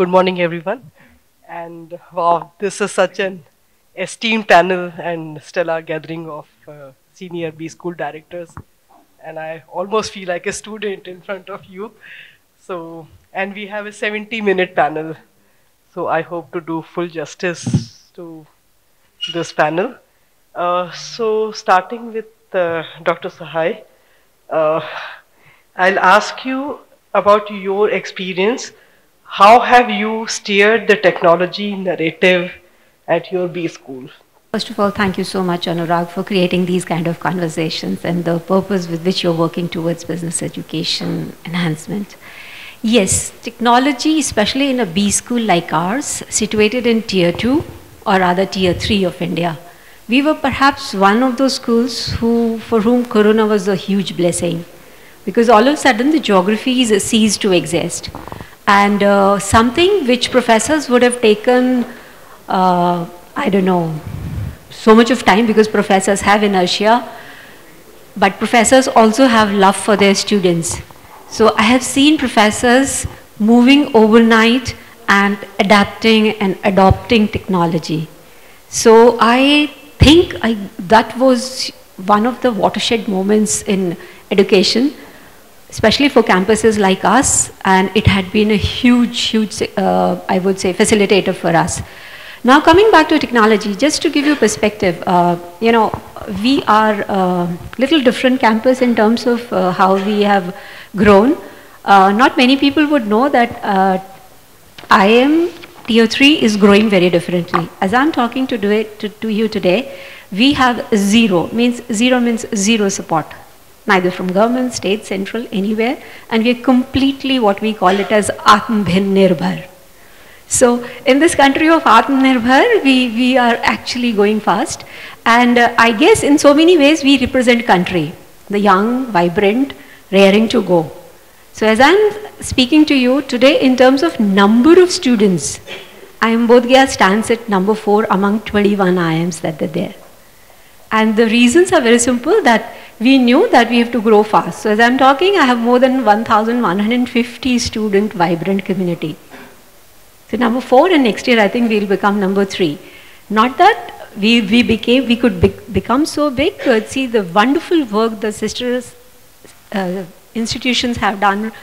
Good morning, everyone. And wow, this is such an esteemed panel and stellar gathering of senior B school directors. And I almost feel like a student in front of you. So, and we have a 70-minute panel. So I hope to do full justice to this panel. So starting with Dr. Sahay, uh, I'll ask you about your experience. How have you steered the technology narrative at your B school? First of all, thank you so much, Anurag, for creating these kind of conversations and the purpose with which you're working towards business education enhancement. Yes, technology, especially in a B school like ours, situated in Tier 2 or rather Tier 3 of India, we were perhaps one of those schools for whom Corona was a huge blessing, because all of a sudden the geographies ceased to exist. And something which professors would have taken, I don't know, so much of time, because professors have inertia, but professors also have love for their students. So I have seen professors moving overnight and adapting and adopting technology. So I think that was one of the watershed moments in education, especially for campuses like us, and it had been a huge, I would say, facilitator for us. Now coming back to technology, just to give you perspective, we are a little different campus in terms of how we have grown. Not many people would know that IIM Tier 3 is growing very differently. As I'm talking to you today, we have zero means zero support, neither from government, state, central, anywhere, and we are completely what we call it as Atmanirbhar. So in this country of Atmanirbhar, we are actually going fast. And I guess in so many ways we represent country, the young, vibrant, raring to go. So as I'm speaking to you today in terms of number of students, IIM Bodh Gaya stands at number 4 among 21 IIMs that are there. And the reasons are very simple, that we knew that we have to grow fast. So as I'm talking, I have more than 1,150 student vibrant community. So number 4, and next year I think we'll become number 3. Not that we could become so big, but see the wonderful work the sisters institutions have done,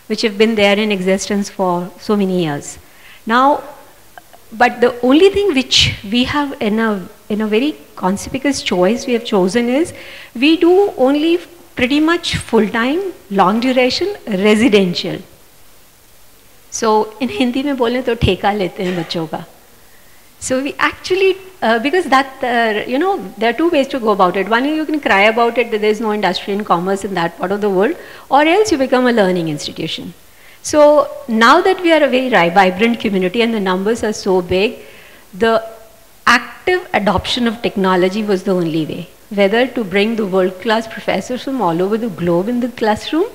which have been there in existence for so many years. Now, but the only thing which we have in a very conspicuous choice we have chosen is, we do only pretty much full-time, long duration, residential. So in Hindi में बोलें तो ठेका लेते हैं बच्चों का. So we actually, because that, there are two ways to go about it. One is you can cry about it that there is no industry and commerce in that part of the world, or else you become a learning institution. So now that we are a very vibrant community and the numbers are so big, the active adoption of technology was the only way. Whether to bring the world-class professors from all over the globe in the classroom,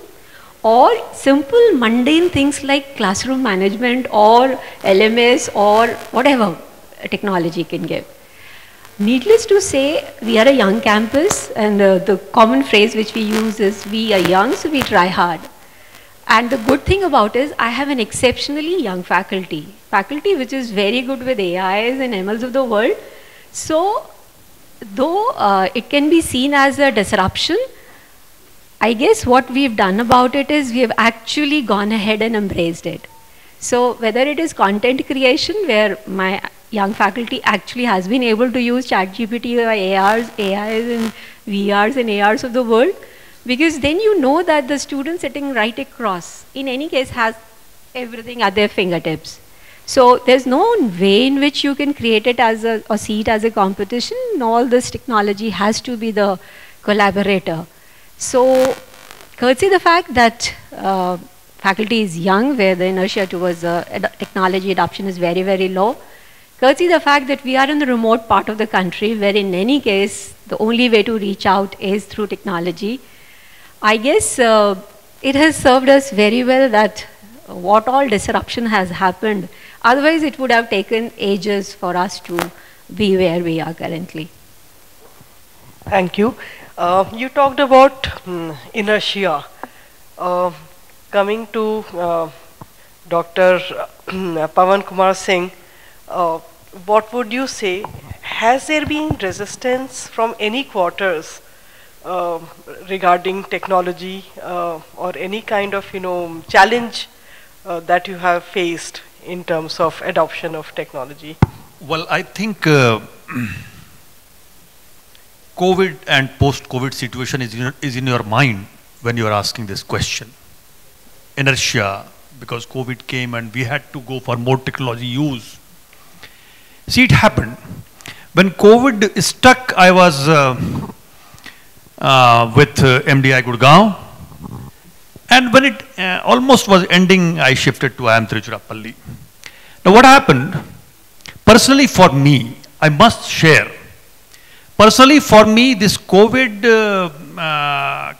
or simple mundane things like classroom management or LMS or whatever technology can give. Needless to say, we are a young campus, and the common phrase which we use is, we are young, so we try hard. And the good thing about it is, I have an exceptionally young faculty which is very good with AIs and MLs of the world. So though it can be seen as a disruption, I guess what we've done about it is we have actually gone ahead and embraced it. So whether it is content creation, where my young faculty actually has been able to use ChatGPT or AIs and VRs and ARs of the world, because then you know that the student sitting right across, in any case, has everything at their fingertips. So there's no way in which you can create it as or see it as a competition. All this technology has to be the collaborator. So, courtesy the fact that faculty is young, where the inertia towards technology adoption is very, very low, courtesy the fact that we are in the remote part of the country, where in any case, the only way to reach out is through technology, I guess it has served us very well that what all disruption has happened, otherwise it would have taken ages for us to be where we are currently. Thank you. You talked about inertia. Coming to Dr. Pawan Kumar Singh, uh, what would you say? Has there been resistance from any quarters uh, regarding technology or any kind of challenge that you have faced in terms of adoption of technology? Well, I think COVID and post-COVID situation is in your mind when you are asking this question. Inertia, because COVID came and we had to go for more technology use. See, it happened. When COVID stuck, I was with MDI Gurgaon. And when it almost was ending, I shifted to Tiruchirappalli. Now what happened? Personally for me, I must share. Personally for me, this COVID,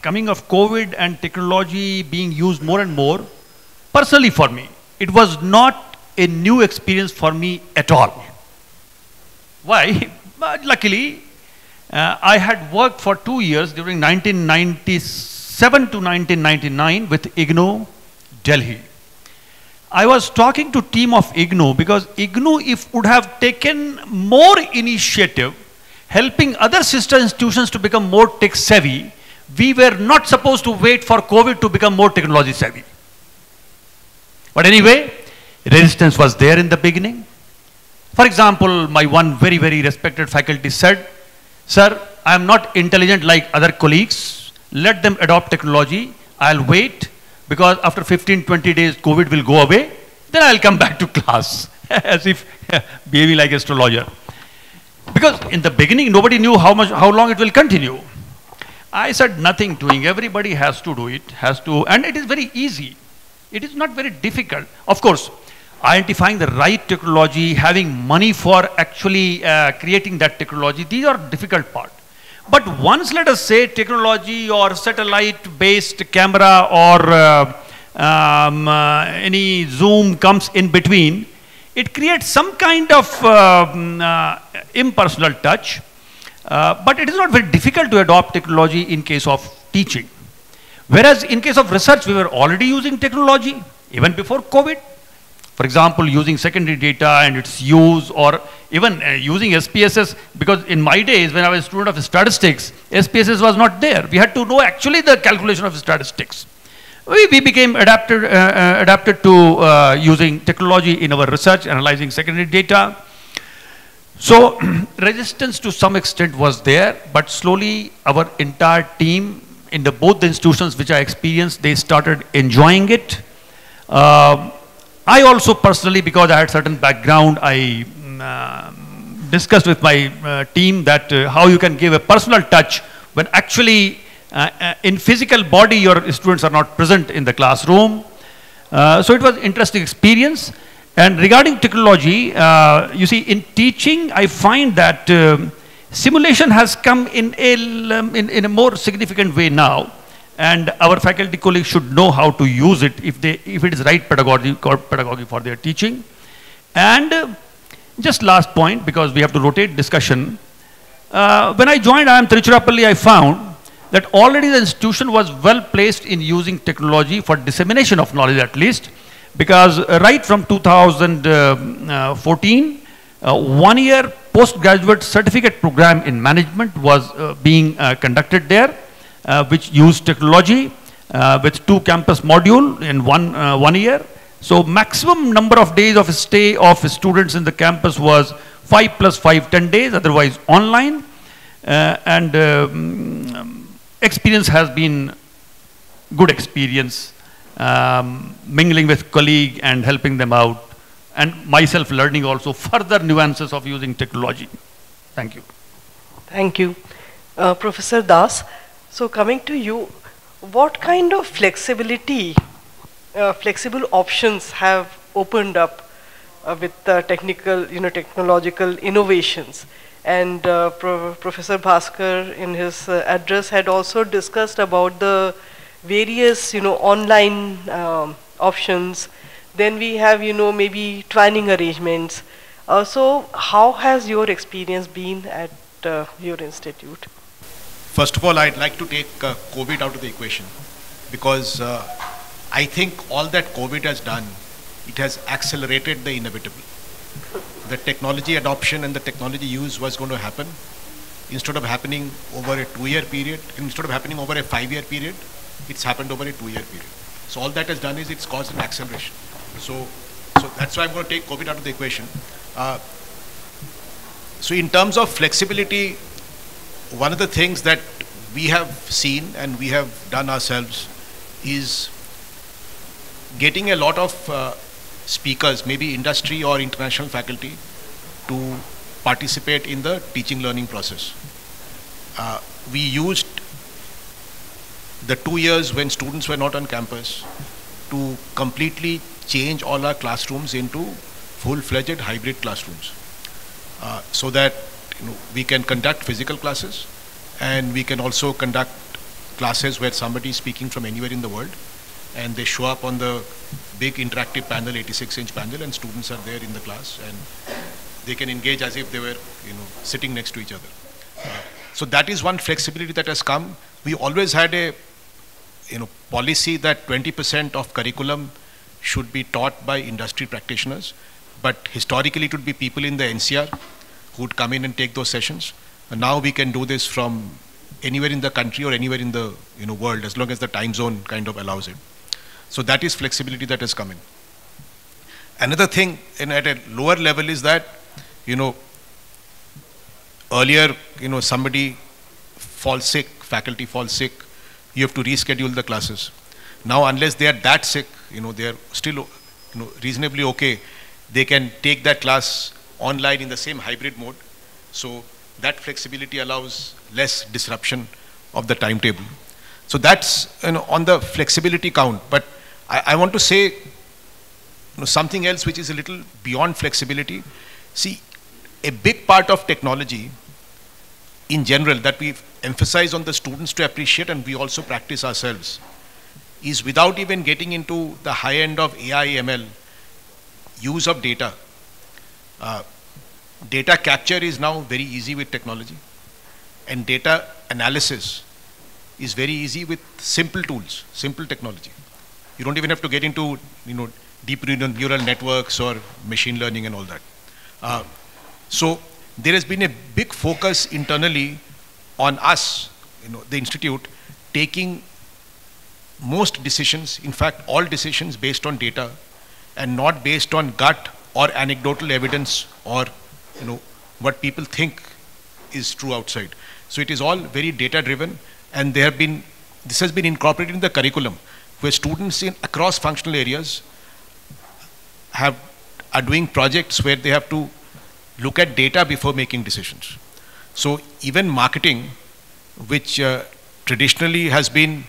coming of COVID and technology being used more and more, personally for me, it was not a new experience for me at all. Why? Luckily, I had worked for 2 years during 1997 to 1999 with IGNOU, Delhi. I was talking to team of IGNOU because IGNOU, if would have taken more initiative, helping other sister institutions to become more tech savvy, we were not supposed to wait for COVID to become more technology savvy. But anyway, resistance was there in the beginning. For example, my one very, very respected faculty said, "Sir, I am not intelligent like other colleagues. Let them adopt technology. I'll wait because after 15, 20 days, COVID will go away. Then I'll come back to class." As if behaving like astrologer. Because in the beginning, nobody knew how long it will continue. I said nothing doing. Everybody has to do it, and it is very easy. It is not very difficult. Of course, identifying the right technology, having money for actually creating that technology, these are difficult part. But once, let us say, technology or satellite-based camera or any zoom comes in between, it creates some kind of impersonal touch. But it is not very difficult to adopt technology in case of teaching. Whereas in case of research, we were already using technology even before COVID. For example, using secondary data and its use, or even using SPSS, because in my days when I was a student of statistics, SPSS was not there. We had to know actually the calculation of statistics. We became adapted to using technology in our research, analyzing secondary data. So resistance to some extent was there, but slowly our entire team in both the institutions which I experienced, they started enjoying it. I also personally, because I had certain background, I discussed with my team that how you can give a personal touch when actually in physical body your students are not present in the classroom. So it was an interesting experience. And regarding technology, you see, in teaching, I find that simulation has come in a more significant way now. And our faculty colleagues should know how to use it if it is right pedagogy for their teaching. And just last point, because we have to rotate discussion. When I joined IIM Tiruchirappalli, I found that already the institution was well placed in using technology for dissemination of knowledge at least. Because right from 2014, 1 year postgraduate certificate program in management was being conducted there, which used technology with 2 campus module in one year. So maximum number of days of stay of students in the campus was 5 + 5, 10 days, otherwise online. And experience has been good experience. Mingling with colleague and helping them out, and myself learning also further nuances of using technology. Thank you. Thank you. Professor Das, so coming to you, what kind of flexibility, flexible options have opened up with technological innovations? And Professor Bhaskar in his address had also discussed about the various online options. Then we have maybe training arrangements. So how has your experience been at your institute? First of all, I'd like to take COVID out of the equation, because I think all that COVID has done it has accelerated the inevitable. The technology adoption and the technology use was going to happen. Instead of happening over a 2-year period, instead of happening over a 5-year period, it's happened over a 2-year period. So all that has done is it's caused an acceleration. So that's why I'm going to take COVID out of the equation. So in terms of flexibility, one of the things that we have seen and we have done ourselves is getting a lot of speakers, maybe industry or international faculty, to participate in the teaching learning process. We used the 2 years when students were not on campus to completely change all our classrooms into full-fledged hybrid classrooms, so that we can conduct physical classes and we can also conduct classes where somebody is speaking from anywhere in the world and they show up on the big interactive panel, 86-inch panel, and students are there in the class and they can engage as if they were sitting next to each other. So that is one flexibility that has come. We always had a policy that 20% of curriculum should be taught by industry practitioners, but historically it would be people in the NCR who would come in and take those sessions. And now we can do this from anywhere in the country or anywhere in the world, as long as the time zone kind of allows it. So that is flexibility that has come in. Another thing at a lower level is that earlier somebody falls sick, faculty falls sick, you have to reschedule the classes. Now unless they are that sick, they are still reasonably okay, they can take that class online in the same hybrid mode. So that flexibility allows less disruption of the timetable. So that's on the flexibility count. But I want to say something else which is a little beyond flexibility. See, a big part of technology in general that we emphasize on the students to appreciate, and we also practice ourselves, is without even getting into the high end of AI, ML, use of data. Data capture is now very easy with technology, and data analysis is very easy with simple tools, simple technology. You don't even have to get into deep neural networks or machine learning and all that. So there has been a big focus internally on us, the institute, taking most decisions, in fact all decisions, based on data and not based on gut or anecdotal evidence or what people think is true outside. So it is all very data driven, and this has been incorporated in the curriculum, where students in across functional areas are doing projects where they have to look at data before making decisions. So even marketing, which traditionally has been,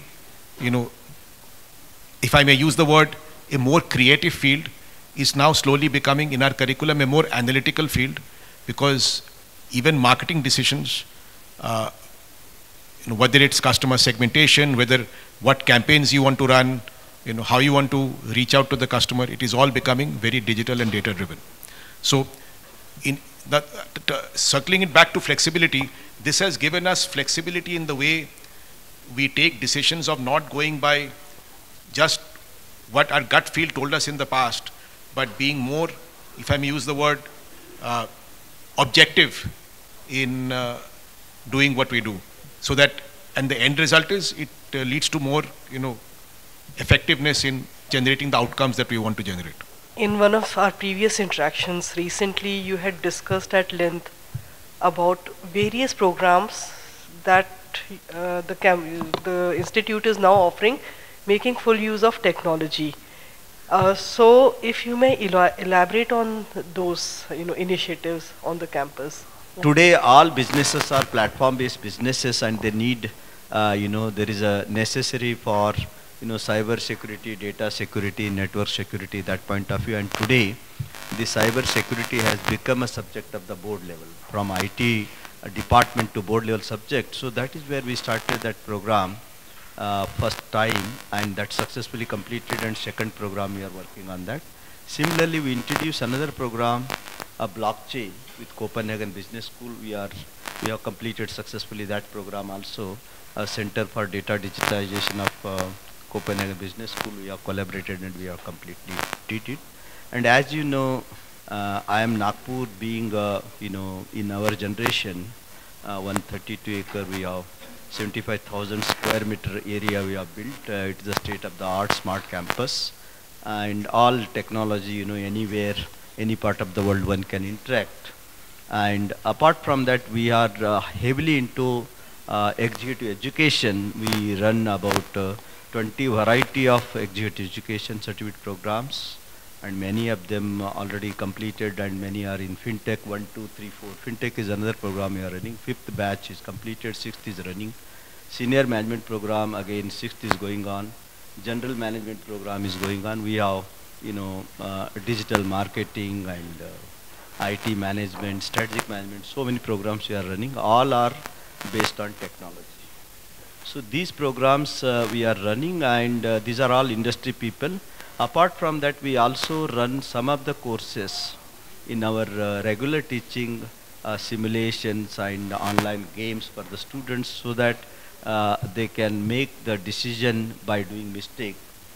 if I may use the word, a more creative field, is now slowly becoming in our curriculum a more analytical field, because even marketing decisions, whether it's customer segmentation, whether what campaigns you want to run, how you want to reach out to the customer, it is all becoming very digital and data driven. So circling it back to flexibility, this has given us flexibility in the way we take decisions of not going by just what our gut feel told us in the past, but being more, if I may use the word, objective in doing what we do. So that, and the end result is it leads to more, effectiveness in generating the outcomes that we want to generate. In one of our previous interactions recently, you had discussed at length about various programs that the institute is now offering, making full use of technology. So if you may elaborate on those initiatives on the campus. Today all businesses are platform-based businesses, and they need, there is a necessary for cyber security, data security, network security, that point of view. And today the cyber security has become a subject of the board level, from IT department to board level subject. So that is where we started that program first time, and that successfully completed, and second program we are working on that. Similarly, we introduced another program, a blockchain, with Copenhagen Business School. We have completed successfully that program also. A Center for Data Digitization of Copenhagen Business School, we have collaborated and we have completely did it. And as you know, I am Nagpur being, you know, in our generation, 132 acre, we have 75,000 square meter area we have built. It is a state-of-the-art smart campus, and all technology, you know, anywhere, any part of the world one can interact. And apart from that, we are heavily into executive education. We run about 20 variety of executive education certificate programs, and many of them already completed, and many are in fintech 1, 2, 3, 4. Fintech is another program we are running. 5th batch is completed, 6th is running. Senior management program, again 6th is going on. General management program is going on. We have, you know, digital marketing and IT management, strategic management, so many programs we are running. All are based on technology. So these programs we are running, and these are all industry people. Apart from that, we also run some of the courses in our regular teaching, simulations and online games for the students, so that they can make the decision by doing mistake,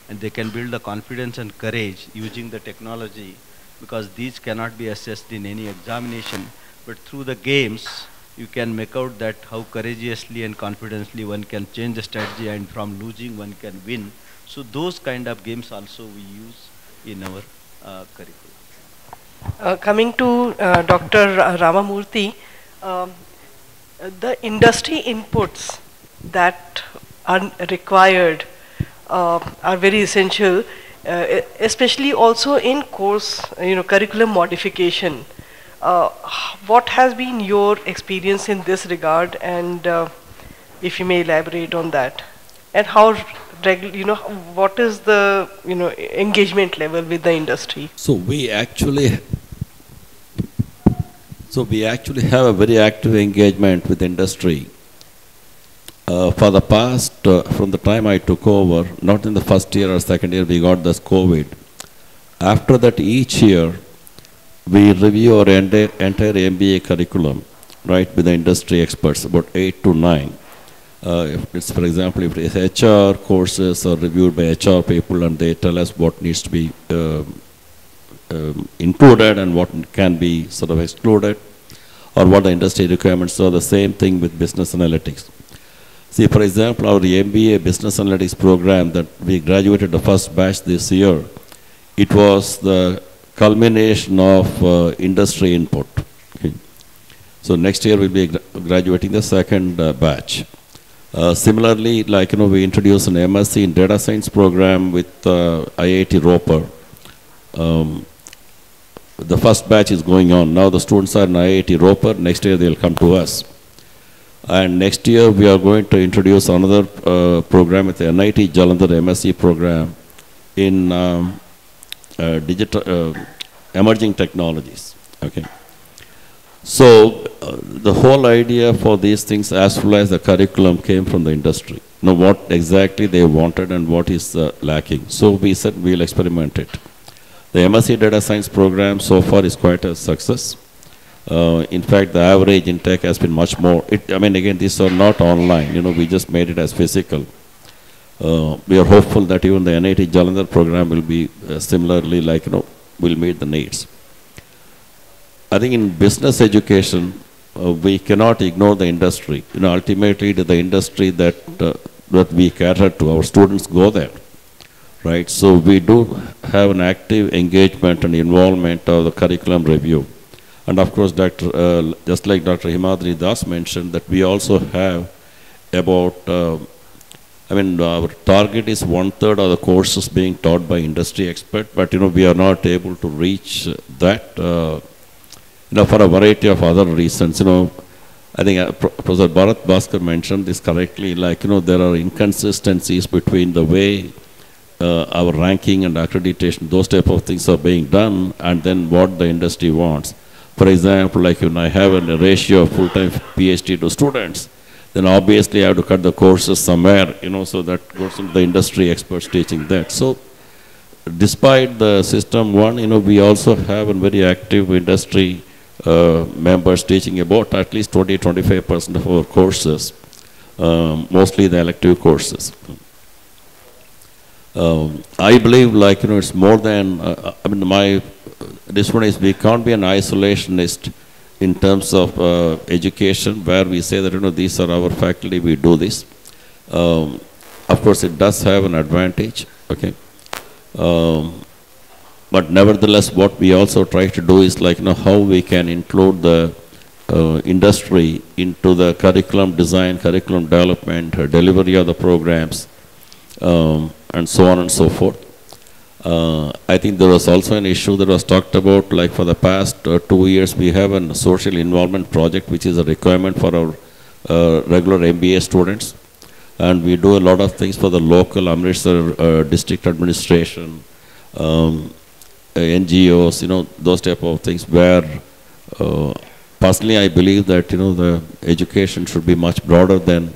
and they can build the confidence and courage using the technology, because these cannot be assessed in any examination. But through the games, you can make out that how courageously and confidently one can change the strategy, and from losing one can win. So those kind of games also we use in our curriculum. Coming to Dr. Ramamoorthy, the industry inputs that are required are very essential, especially also in course, curriculum modification. What has been your experience in this regard, and if you may elaborate on that, and how what is the engagement level with the industry? So we actually have a very active engagement with industry. For the past, from the time I took over, not in the first year or second year, we got this COVID. After that, each year, we review our entire MBA curriculum, right, with the industry experts, about 8 to 9. If it's, for example, if it's HR courses are reviewed by HR people, and they tell us what needs to be included and what can be sort of excluded, or what the industry requirements are. The same thing with business analytics. See, for example, our MBA business analytics program that we graduated the first batch this year, it was the culmination of industry input. Okay. So next year we'll be graduating the second batch. Similarly, like we introduced an MSc in data science program with IIT Roper. The first batch is going on. Now the students are in IIT Roper. Next year they'll come to us. And next year we are going to introduce another program with the NIT Jalandhar MSc program in digital emerging technologies. Okay. So the whole idea for these things, as well as the curriculum, came from the industry. What exactly they wanted and what is lacking. So we said we'll experiment it. The MSc Data Science program so far is quite a success. In fact, the average intake has been much more. Again, these are not online. We just made it as physical. We are hopeful that even the NIT Jalandhar program will be similarly will meet the needs. I think in business education, we cannot ignore the industry. Ultimately, it is the industry that we cater to. Our students go there, right? So we do have an active engagement and involvement of the curriculum review. And of course, just like Dr. Himadri Das mentioned, that we also have about, our target is 1/3 of the courses being taught by industry expert, but we are not able to reach that. For a variety of other reasons. I think Professor Bharat Bhaskar mentioned this correctly, there are inconsistencies between the way our ranking and accreditation, those type of things are being done, and then what the industry wants. For example, when I have a ratio of full-time PhD to students, then obviously I have to cut the courses somewhere, so that goes into the industry experts teaching that. So despite the system one, we also have a very active industry members teaching about at least 20–25% of our courses, mostly the elective courses. I believe, like, it's more than, I mean, this one is, we can't be an isolationist in terms of education, where we say that, these are our faculty, we do this. Of course, it does have an advantage, okay. But nevertheless, what we also try to do is, like, how we can include the industry into the curriculum design, curriculum development, delivery of the programs, and so on and so forth. I think there was also an issue that was talked about, like for the past 2 years, we have a social involvement project, which is a requirement for our regular MBA students. And we do a lot of things for the local Amritsar district administration, NGOs, those type of things, where personally I believe that, the education should be much broader than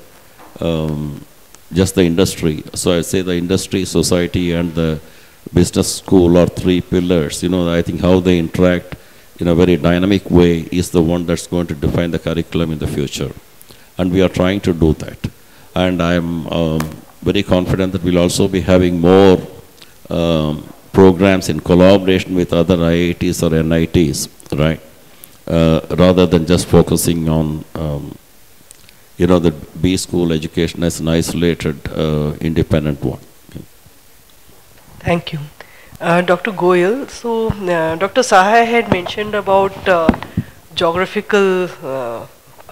just the industry. So I say the industry, society, and the business school are three pillars. I think how they interact in a very dynamic way is the one that's going to define the curriculum in the future. And we are trying to do that. And I'm very confident that we'll also be having more programs in collaboration with other IITs or NITs, right? Rather than just focusing on the B school education as an isolated, independent one. Thank you. Dr. Goyal, so Dr. Sahay had mentioned about geographical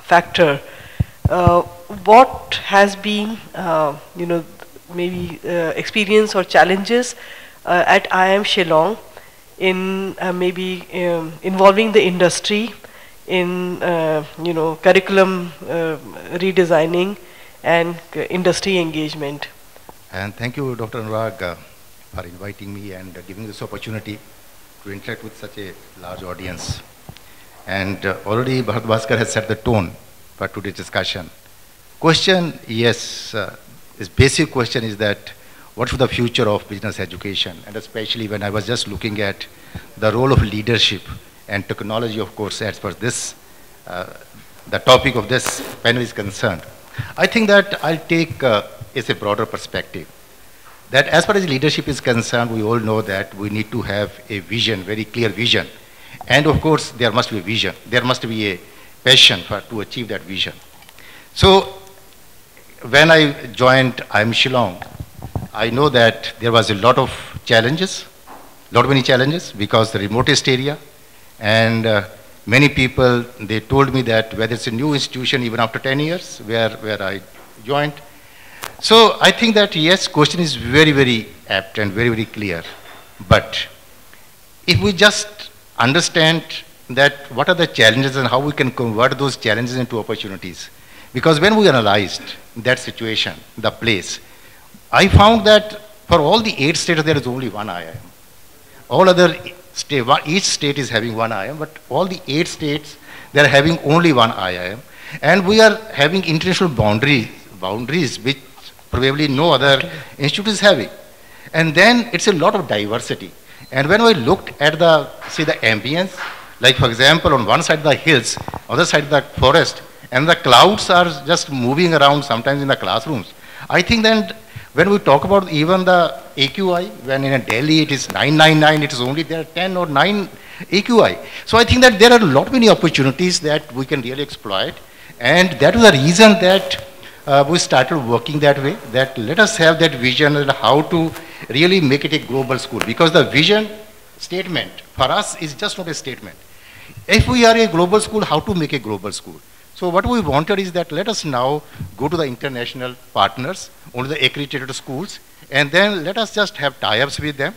factor. What has been, maybe experience or challenges at IIM Shillong in maybe involving the industry in curriculum redesigning and industry engagement? And thank you, Dr. Anurag, for inviting me and giving this opportunity to interact with such a large audience. And already Bharat Bhaskar has set the tone for today's discussion. Question, yes, this basic question is that what is the future of business education? And especially when I was just looking at the role of leadership and technology, of course, as far as this, the topic of this panel is concerned. I think that I'll take is a broader perspective. That as far as leadership is concerned, we all know that we need to have a vision, very clear vision. And of course, there must be a vision. There must be a passion to achieve that vision. So when I joined IIM Shillong, I know that there was a lot of challenges, many challenges, because the remotest area, and many people, they told me that whether it's a new institution even after 10 years, where I joined. So I think that yes, question is very, very apt and very, very clear. But if we just understand that what are the challenges and how we can convert those challenges into opportunities. Because when we analyzed that situation, the place, I found that for all the 8 states, there is only one IIM. All other states, each state is having one IIM, but all the 8 states, they are having only one IIM. And we are having international boundaries which probably no other institute is having. And then it's a lot of diversity. And when we looked at the ambience, like for example, on one side the hills, other side the forest, and the clouds are just moving around sometimes in the classrooms. I think that when we talk about even the AQI, when in Delhi it is 999, it is only there 10 or 9 AQI. So I think that there are many opportunities that we can really exploit. And that was the reason that we started working that way, that let us have that vision and how to really make it a global school. Because the vision statement for us is just not a statement. If we are a global school, how to make a global school? So what we wanted is that let us now go to the international partners, only the accredited schools, and then let us just have tie-ups with them.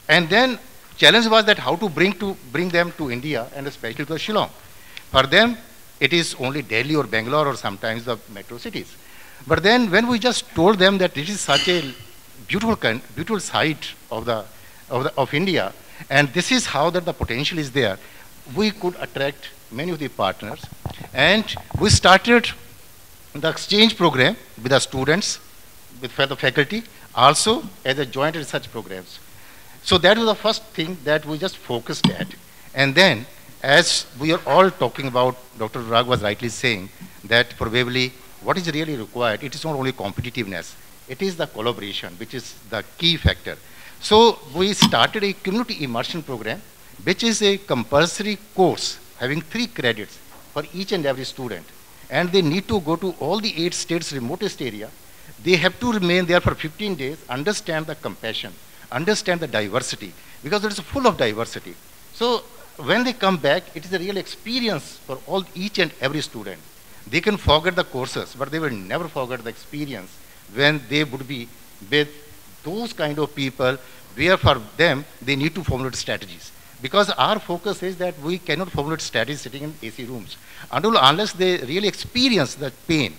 And then challenge was that how to bring them to India and especially to Shillong. For them, it is only Delhi or Bangalore or sometimes the metro cities. But then when we just told them that this is such a beautiful site of India, and this is how that the potential is there, we could attract many of the partners. And we started the exchange program with the students, with the faculty, also as a joint research programs. So that was the first thing that we just focused at. And then, as we are all talking about, Dr. Rag was rightly saying that probably what is really required, it is not only competitiveness, It is the collaboration, which is the key factor. So we started a community immersion program, which is a compulsory course having 3 credits for each and every student. And they need to go to all the 8 states remotest area. They have to remain there for 15 days, understand the compassion, understand the diversity, because it is full of diversity. So when they come back, it is a real experience for each and every student. They can forget the courses, but they will never forget the experience when they would be with those kind of people where for them they need to formulate strategies. Because our focus is that we cannot formulate strategies sitting in AC rooms unless they really experience the pain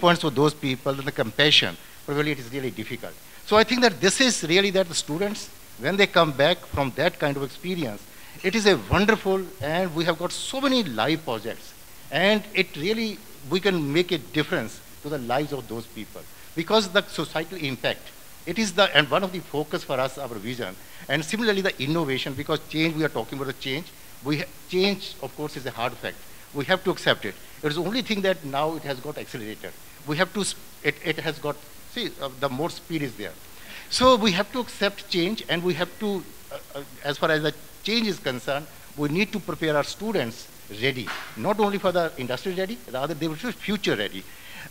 points for those people and the compassion. Probably it is really difficult. So I think that this is really that the students, when they come back from that kind of experience, it is a wonderful, and we have got so many live projects, and it really, we can make a difference to the lives of those people. Because the societal impact, it is the, and one of the focus for us, our vision, and similarly the innovation, because change, we are talking about the change. Change, of course, is a hard fact. We have to accept it. It is the only thing that now it has got accelerated. We have to, it has got, see, the more speed is there. So we have to accept change, and we have to, as far as the change is concerned, we need to prepare our students ready, not only for the industry ready, rather they will be future ready.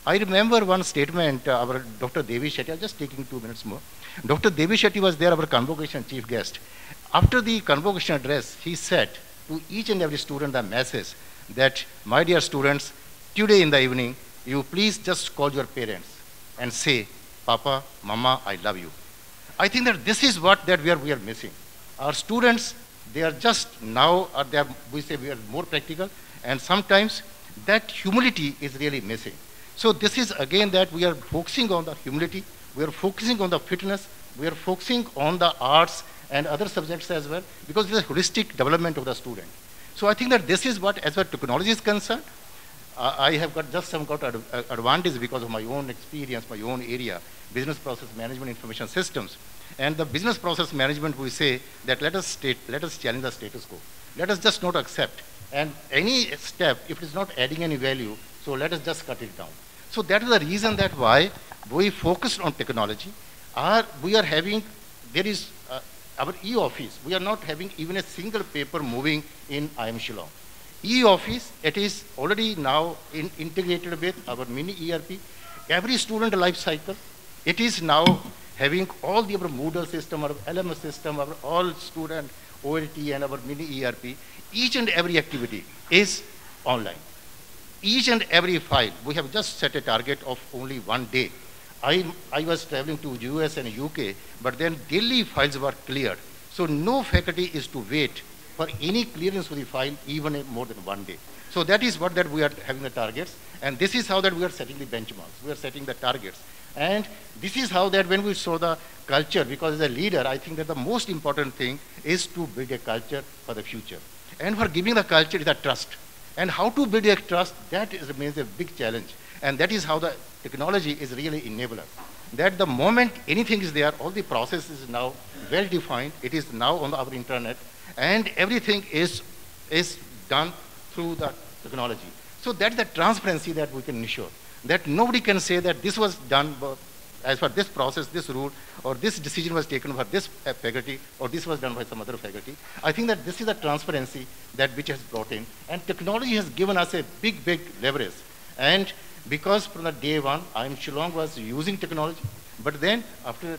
I remember one statement, our Dr. Devi Shetty, I'm just taking 2 minutes more. Dr. Devi Shetty was there, our convocation chief guest. After the convocation address, he said to each and every student the message that, my dear students, today in the evening, you please just call your parents and say, Papa, Mama, I love you. I think that this is what that we are missing. Our students, they are just now, we say we are more practical, and sometimes that humility is really missing. So this is again that we are focusing on the humility, we are focusing on the fitness, we are focusing on the arts and other subjects as well, because it is a holistic development of the student. So I think that this is what, as far as technology is concerned, I have got just some advantage because of my own experience, my own area, business process management, information systems. And the business process management, we say that let us challenge the status quo. Let us just not accept. And any step, if it is not adding any value, so let us just cut it down. So that is the reason that why we focused on technology. We are having, there is our e-office. We are not having even a single paper moving in IIM Shillong. E-office, it is already now integrated with our mini ERP. Every student life cycle, it is now having all the our Moodle system, our LMS system, our all student OLT and our mini ERP. Each and every activity is online. Each and every file, we have just set a target of only 1 day. I was traveling to US and UK, but then daily files were cleared. So no faculty is to wait for any clearance of the file even more than 1 day. So that is what that we are having the targets, and this is how that we are setting the benchmarks. We are setting the targets. And this is how that when we saw the culture, because as a leader, I think that the most important thing is to build a culture for the future. And for giving the culture is a trust. And how to build a trust, that remains a big challenge. And that is how the technology is really enabler. That the moment anything is there, all the process is now well defined. It is now on our internet, and everything is done through the technology. So that's the transparency that we can ensure. That nobody can say that this was done as for this process, this rule, or this decision was taken for this faculty, or this was done by some other faculty. I think that this is the transparency that which has brought in. And technology has given us a big, big leverage. And because from the day one, IIM Shillong was using technology, but then after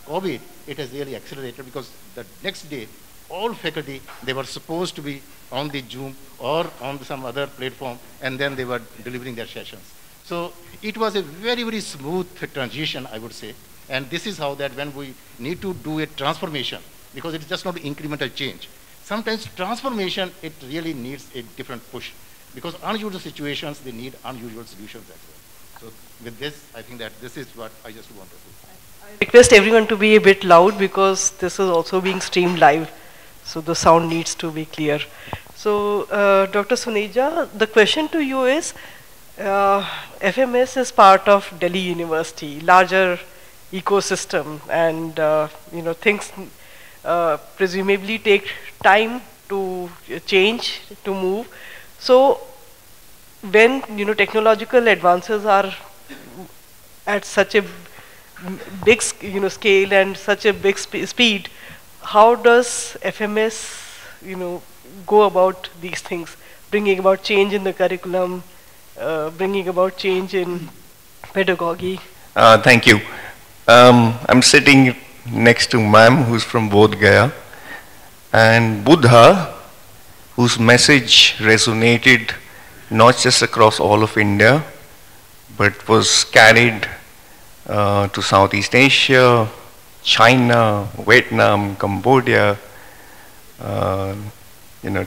COVID, it has really accelerated because the next day, all faculty, they were supposed to be on the Zoom or on some other platform, and then they were delivering their sessions. So it was a very, very smooth transition, I would say. And this is how that when we need to do a transformation, because it's just not incremental change. Sometimes transformation, it really needs a different push. Because unusual situations, they need unusual solutions as well. So with this, I think that this is what I just wanted to say. I request everyone to be a bit loud because this is also being streamed live. So the sound needs to be clear. So Dr. Suneja, the question to you is, FMS is part of Delhi University, larger ecosystem, and things presumably take time to change, to move. So when technological advances are at such a big scale and such a big speed, how does FMS go about these things, bringing about change in the curriculum, bringing about change in pedagogy? Thank you. I'm sitting next to ma'am who's from Bodh, Gaya, and Buddha, whose message resonated not just across all of India, but was carried to Southeast Asia, China, Vietnam, Cambodia,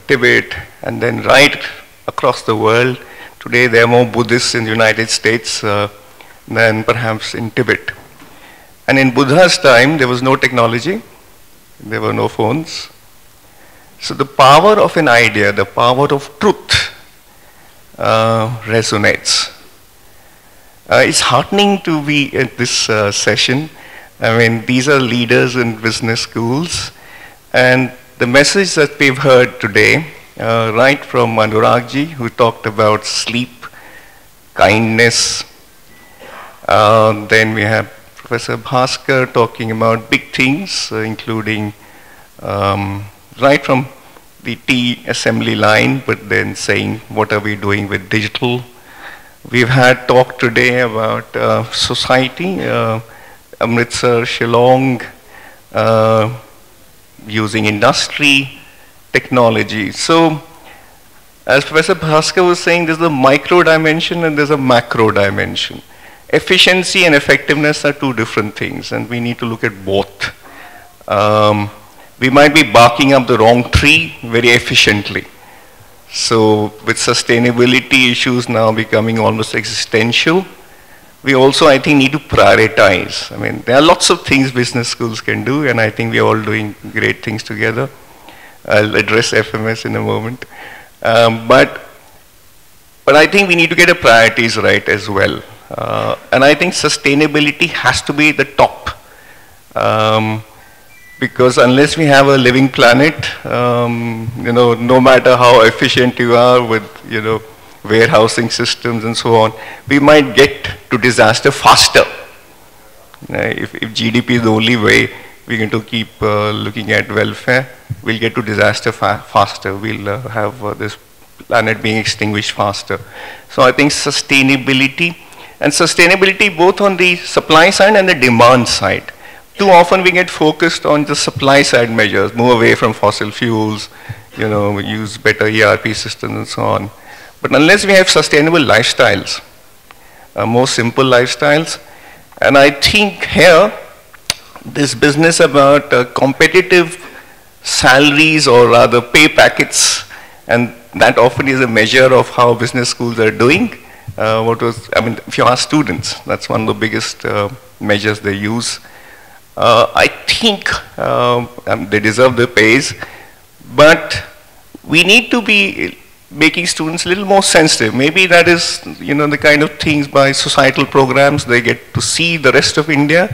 Tibet, and then right across the world. Today there are more Buddhists in the United States than perhaps in Tibet. And in Buddha's time, there was no technology, there were no phones. So the power of an idea, the power of truth resonates. It's heartening to be at this session. I mean, these are leaders in business schools, and the message that we've heard today, right from Anuragji, who talked about sleep, kindness, then we have Professor Bhaskar talking about big things, including right from the tea assembly line, but then saying, what are we doing with digital? We've had talk today about society, Amritsar, Shillong, using industry, technology. So, as Professor Bhaskar was saying, there's a micro dimension and there's a macro dimension. Efficiency and effectiveness are two different things, and we need to look at both. We might be barking up the wrong tree very efficiently. So with sustainability issues now becoming almost existential, we also, I think, need to prioritize. I mean, there are lots of things business schools can do, and I think we are all doing great things together. I'll address FMS in a moment. But I think we need to get the priorities right as well. And I think sustainability has to be the top. Because unless we have a living planet, no matter how efficient you are with, warehousing systems and so on, we might get to disaster faster. If GDP is the only way we're going to keep looking at welfare, we'll get to disaster faster. We'll have this planet being extinguished faster. So I think sustainability, and sustainability both on the supply side and the demand side. Too often we get focused on the supply side measures, move away from fossil fuels, use better ERP systems and so on. But unless we have sustainable lifestyles, more simple lifestyles, and I think here, this business about competitive salaries, or rather pay packets, and that often is a measure of how business schools are doing. If you ask students, that's one of the biggest measures they use. I think they deserve the praise, but we need to be making students a little more sensitive. Maybe that is, the kind of things by societal programs, they get to see the rest of India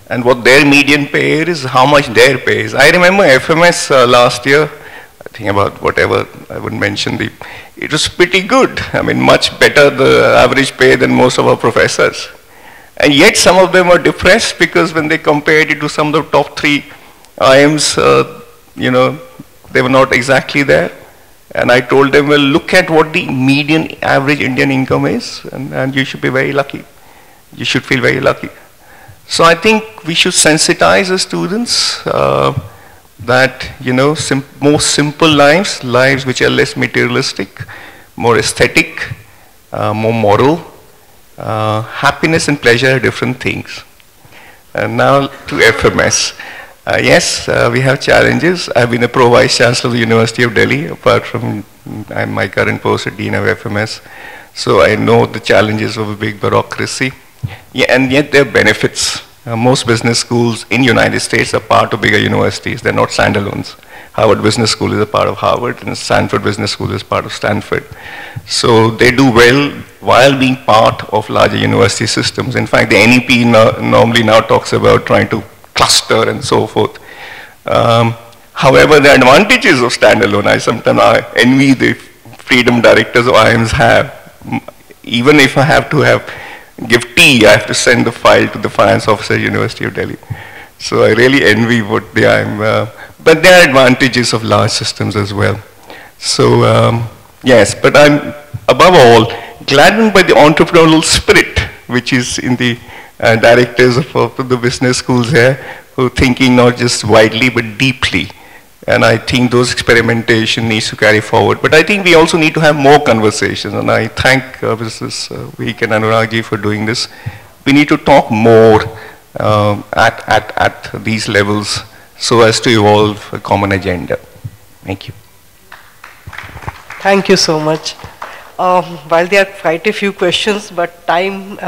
and what their median pay is, how much their pay is. I remember FMS last year, I think about whatever, I wouldn't mention it was pretty good. I mean, much better the average pay than most of our professors. And yet some of them were depressed because when they compared it to some of the top 3 IMs, they were not exactly there. And I told them, well, look at what the median average Indian income is, and you should be very lucky. You should feel very lucky. So I think we should sensitize the students that, more simple lives which are less materialistic, more aesthetic, more moral. Happiness and pleasure are different things. And now to FMS. Yes, we have challenges. I've been a Pro-Vice Chancellor of the University of Delhi, apart from my current post at Dean of FMS. So I know the challenges of a big bureaucracy. Yeah, and yet there are benefits. Most business schools in the United States are part of bigger universities. They're not standalones. Harvard Business School is a part of Harvard, and Stanford Business School is part of Stanford. So they do well while being part of larger university systems. In fact, the NEP normally now talks about trying to cluster and so forth. However, the advantages of standalone, I sometimes envy the freedom directors of IIMs have. Even if I have to have give tea, I have to send the file to the finance officer at University of Delhi. So I really envy what they are. But there are advantages of large systems as well. So yes, but I'm above all gladdened by the entrepreneurial spirit which is in the directors of the business schools here, who are thinking not just widely but deeply. And I think those experimentation needs to carry forward. But I think we also need to have more conversations. And I thank Mrs. Vivek and Anurag for doing this. We need to talk more at these levels so as to evolve a common agenda. Thank you. Thank you so much. While there are quite a few questions, but time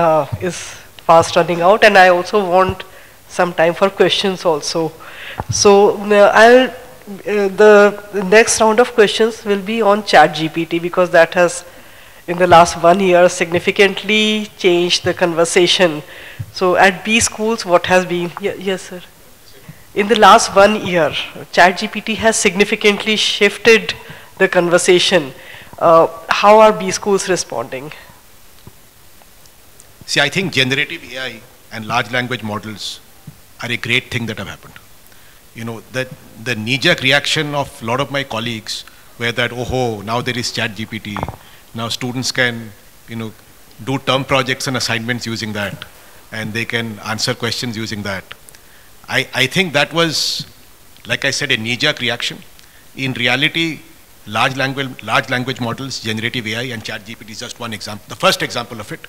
is fast running out, and I also want some time for questions also. So the next round of questions will be on ChatGPT, because that has in the last 1 year significantly changed the conversation. So at B schools, what has been, yes sir. In the last 1 year, ChatGPT has significantly shifted the conversation. How are B schools responding? See, I think generative AI and large language models are a great thing that have happened. You know, the knee-jerk reaction of a lot of my colleagues were that, oh, now there is ChatGPT, now students can, you know, do term projects and assignments using that, and they can answer questions using that. I think that was, like I said, a knee-jerk reaction. In reality, large language models, generative AI and ChatGPT is just one example. The first example of it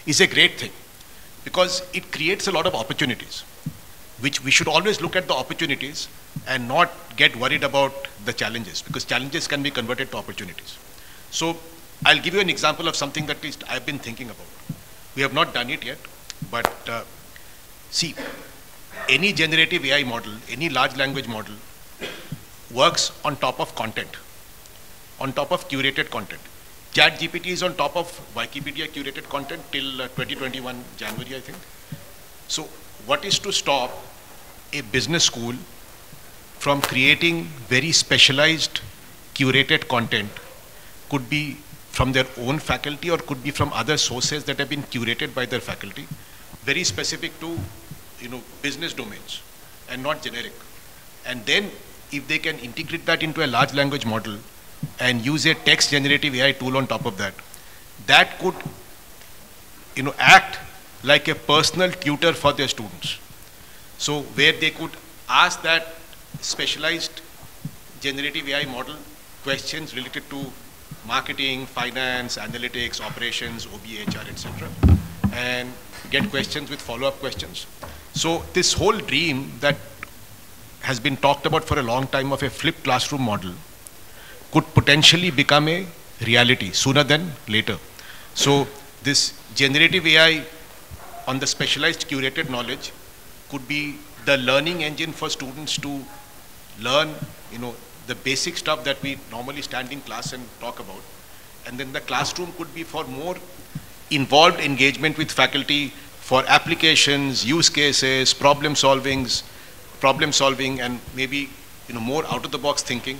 is a great thing because it creates a lot of opportunities, which we should always look at the opportunities and not get worried about the challenges, because challenges can be converted to opportunities. So I'll give you an example of something that at least I've been thinking about. We have not done it yet, but see, any generative AI model, any large language model works on top of content, on top of curated content. ChatGPT is on top of Wikipedia curated content till 2021 January, I think. So what is to stop a business school from creating very specialized curated content? Could be from their own faculty or could be from other sources that have been curated by their faculty, very specific to, you know, business domains and not generic. And then if they can integrate that into a large language model and use a text generative AI tool on top of that, that could, you know, act like a personal tutor for their students. So where they could ask that specialized generative AI model questions related to marketing, finance, analytics, operations, OB, HR, etc., and get questions with follow-up questions. So this whole dream that has been talked about for a long time of a flipped classroom model could potentially become a reality sooner than later. So this generative AI on the specialized curated knowledge could be the learning engine for students to learn, you know, the basic stuff that we normally stand in class and talk about. And then the classroom could be for more involved engagement with faculty for applications, use cases, problem solving, and maybe, you know, more out of the box thinking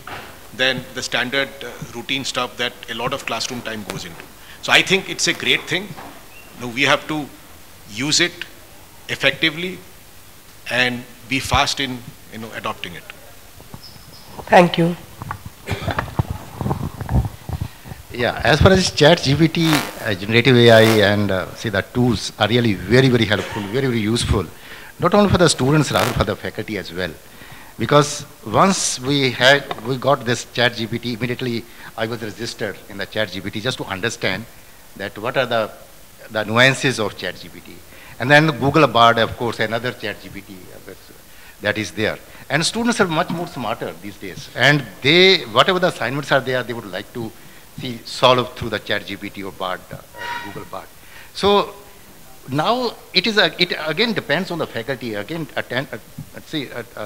than the standard routine stuff that a lot of classroom time goes into. So I think it's a great thing. You know, we have to use it effectively and be fast in, you know, adopting it. Thank you. Yeah, as far as ChatGPT, generative AI and see the tools are really very, very helpful, very, very useful, not only for the students, rather for the faculty as well. Because once we got this ChatGPT, immediately I was registered in the ChatGPT just to understand that what are the nuances of ChatGPT. And then Google Bard, of course, another ChatGPT that is there. And students are much more smarter these days. And they, whatever the assignments are there, they would like to see solved through the ChatGPT or Bard, Google Bard. So now it again depends on the faculty. Again,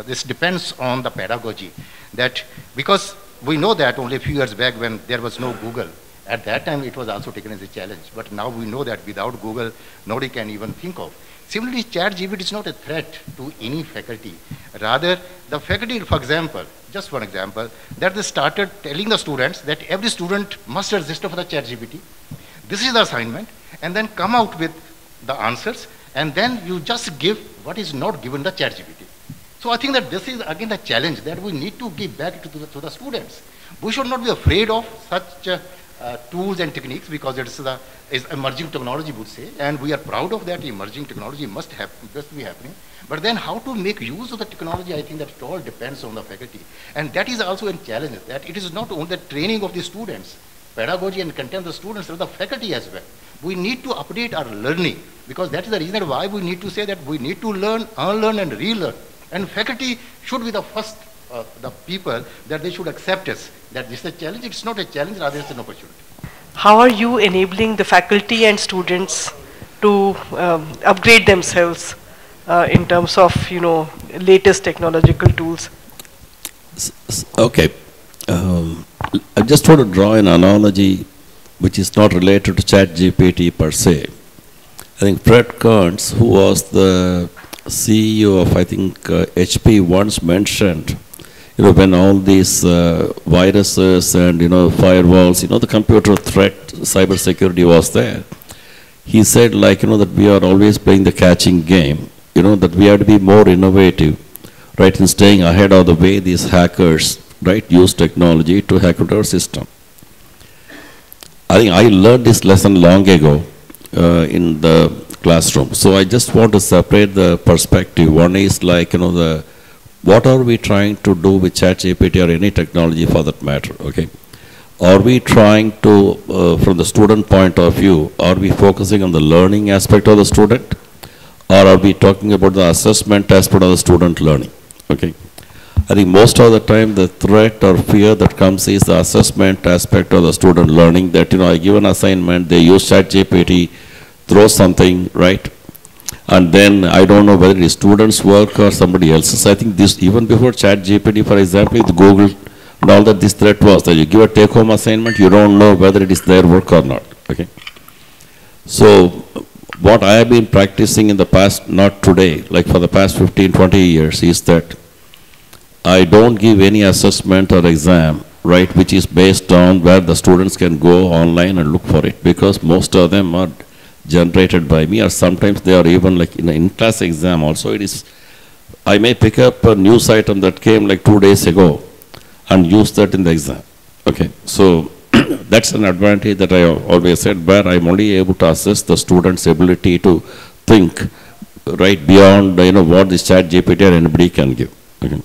this depends on the pedagogy. That because we know that only a few years back when there was no Google, at that time it was also taken as a challenge. But now we know that without Google, nobody can even think of. Similarly, ChatGPT is not a threat to any faculty. Rather, the faculty, for example, just one example, that they started telling the students that every student must register for the ChatGPT. This is the assignment, and then come out with the answers, and then you just give what is not given the ChatGPT. So I think that this is again a challenge that we need to give back to the students. We should not be afraid of such tools and techniques, because it's emerging technology, would say, and we are proud of that. Emerging technology must be happening. But then how to make use of the technology, I think that it all depends on the faculty. And that is also a challenge, that it is not only the training of the students, pedagogy and content of the students, but the faculty as well. We need to update our learning, because that is the reason why we need to say that we need to learn, unlearn and relearn. And faculty should be the first, the people that they should accept us, that this is a challenge. It's not a challenge, rather it's an opportunity. How are you enabling the faculty and students to upgrade themselves in terms of, latest technological tools? Okay. I just want to draw an analogy which is not related to ChatGPT per se. I think Fred Kearns, who was the CEO of, I think, HP, once mentioned, when all these viruses and, firewalls, the computer threat, cyber security was there. He said, that we are always playing the catching game, that we have to be more innovative, right, in staying ahead of the way these hackers, right, use technology to hack into our system. I think I learned this lesson long ago in the classroom. So I just want to separate the perspective. One is what are we trying to do with ChatGPT or any technology for that matter, okay? Are we trying to, from the student point of view, are we focusing on the learning aspect of the student? Or are we talking about the assessment aspect of the student learning, okay? I think most of the time the threat or fear that comes is the assessment aspect of the student learning, that, I give an assignment, they use ChatGPT, throw something, right? And then I don't know whether it is students' work or somebody else's. I think this, even before ChatGPT, for example, with Google and all that, this threat was that you give a take-home assignment, you don't know whether it is their work or not, okay? So what I have been practicing in the past, not today, like for the past 15, 20 years, is that I don't give any assessment or exam, right, which is based on where the students can go online and look for it, because most of them are generated by me, or sometimes they are even like in an in-class exam also. It is, I may pick up a news item that came like 2 days ago and use that in the exam, okay? So that's an advantage that I always said, where I'm only able to assess the student's ability to think, right, beyond, what this ChatGPT or anybody can give, okay?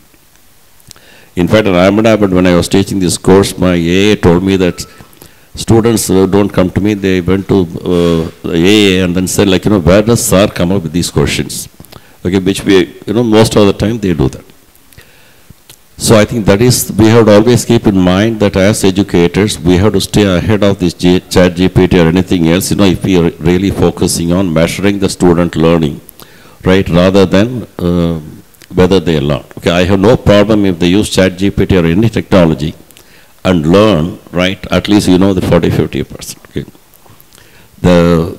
In fact, in Ahmedabad, when I was teaching this course, my AA told me that students don't come to me, they went to the AA and then said, where does sir come up with these questions? Okay, which we, most of the time they do that. So I think that is, we have to always keep in mind that as educators, we have to stay ahead of this ChatGPT or anything else, if we are really focusing on measuring the student learning, right, rather than whether they learn. Okay, I have no problem if they use ChatGPT or any technology and learn, right, at least the 40–50%. Okay.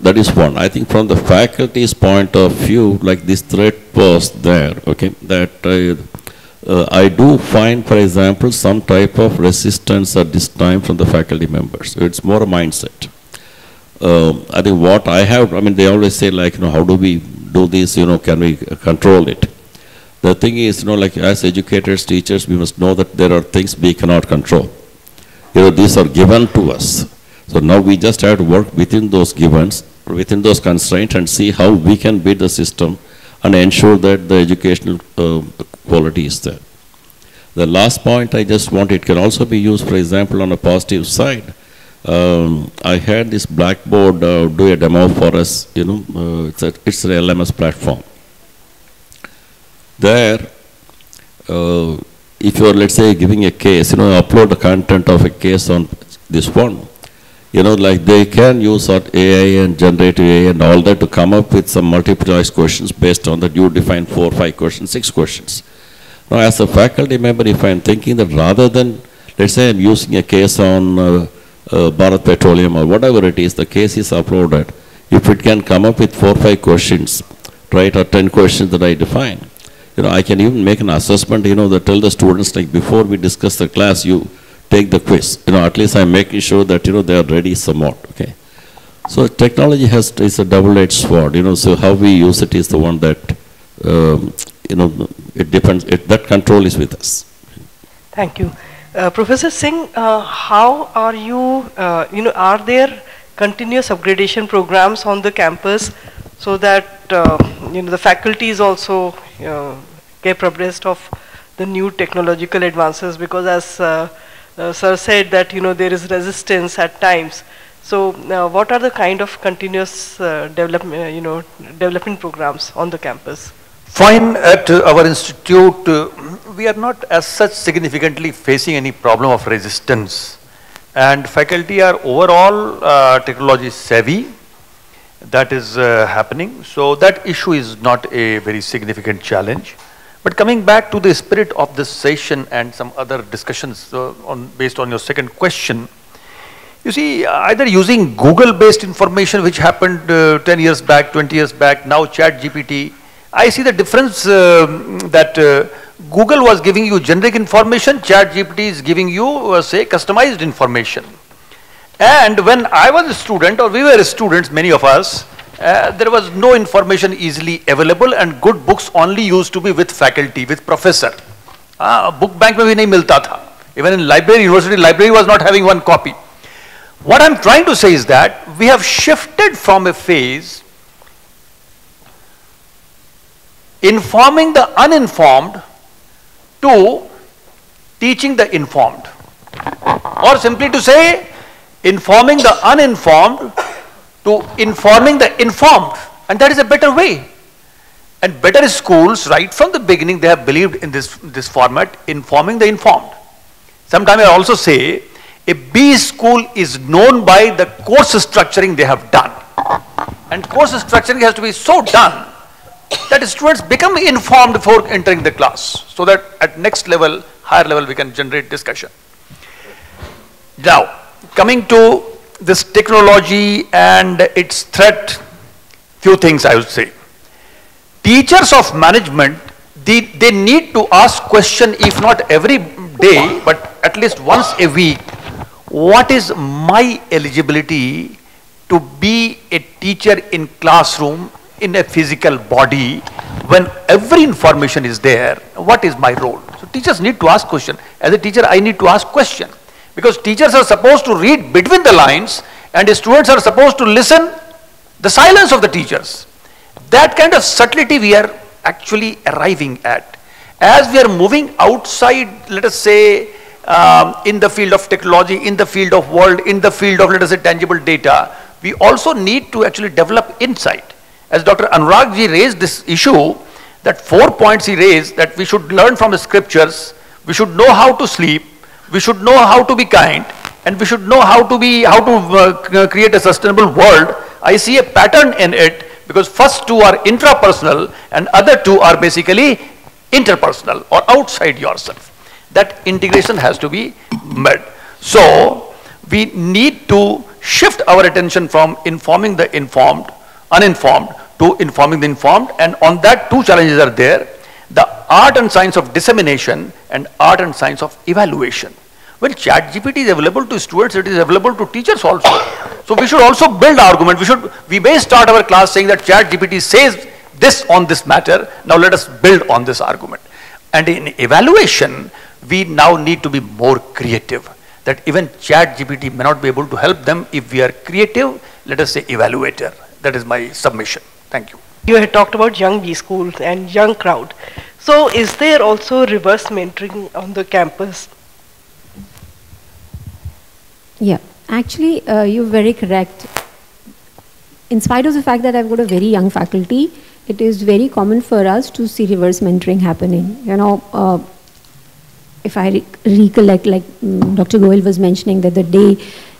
That is one. I think from the faculty's point of view, like this threat was there, okay, that I do find, for example, some type of resistance at this time from the faculty members. It's more a mindset. I think what I have, they always say how do we do this, can we control it? The thing is, as educators, teachers, we must know that there are things we cannot control. These are given to us. So now we just have to work within those givens, within those constraints, and see how we can build the system and ensure that the educational quality is there. The last point I just want, it can also be used, for example, on a positive side. I had this Blackboard do a demo for us, it's an LMS platform. There, if you are, let's say, giving a case, upload the content of a case on this one, they can use AI and generative AI and all that to come up with some multiple choice questions based on that. You define 4, 5 questions, 6 questions. Now, as a faculty member, if I'm thinking that rather than, let's say I'm using a case on Bharat Petroleum or whatever it is, the case is uploaded, if it can come up with 4, 5 questions, right, or 10 questions that I define, I can even make an assessment, that tell the students, like before we discuss the class, you take the quiz. At least I'm making sure that, they are ready somewhat, okay. So technology is a double-edged sword, so how we use it is the one that, it depends, that control is with us. Thank you. Professor Singh, how are you, are there continuous upgradation programs on the campus so that, the faculties also kept abreast of the new technological advances? Because as Sir said that, there is resistance at times. So what are the kind of continuous development programs on the campus? Fine, at our institute, we are not as such significantly facing any problem of resistance. And faculty are overall technology savvy. That is happening. So that issue is not a very significant challenge. But coming back to the spirit of this session and some other discussions based on your second question, you see, either using Google-based information, which happened 10 years back, 20 years back, now ChatGPT, I see the difference that Google was giving you generic information, ChatGPT is giving you, say, customized information. And when I was a student, or we were students, many of us, there was no information easily available, and good books only used to be with faculty, with professor. Book bank mein bhi nahi milta tha. Even in library, university library was not having one copy. What I'm trying to say is that we have shifted from a phase informing the uninformed to teaching the informed. Or simply to say, informing the uninformed to informing the informed. And that is a better way. And better schools, right from the beginning, they have believed in this format, informing the informed. Sometimes I also say, a B school is known by the course structuring they have done. And course structuring has to be so done that students become informed before entering the class, so that at next level, higher level, we can generate discussion. Now, coming to this technology and its threat, few things I would say. Teachers of management, they need to ask question, if not every day, but at least once a week. What is my eligibility to be a teacher in classroom in a physical body when every information is there? What is my role? So teachers need to ask question. As a teacher, I need to ask question, because teachers are supposed to read between the lines and the students are supposed to listen the silence of the teachers. That kind of subtlety we are actually arriving at. As we are moving outside, let us say, in the field of technology, in the field of world, in the field of, let us say, tangible data, we also need to actually develop insight. As Dr. Anurag ji raised this issue, that 4 points he raised, that we should learn from the scriptures, we should know how to sleep, we should know how to be kind, and we should know how to create a sustainable world. I see a pattern in it, because first two are intrapersonal and other two are basically interpersonal or outside yourself. That integration has to be made. So we need to shift our attention from informing the uninformed to informing the informed, and on that two challenges are there: the art and science of dissemination and art and science of evaluation. When ChatGPT is available to students, it is available to teachers also. So we should also build argument. We may start our class saying that ChatGPT says this on this matter. Now let us build on this argument. And in evaluation, we now need to be more creative. That even ChatGPT may not be able to help them if we are creative, let us say evaluator. That is my submission. Thank you. You had talked about young B schools and young crowd. So is there also reverse mentoring on the campus? Yeah, actually, you're very correct. In spite of the fact that I've got a very young faculty, it is very common for us to see reverse mentoring happening. You know, if I recollect, like Dr. Goyal was mentioning, that the day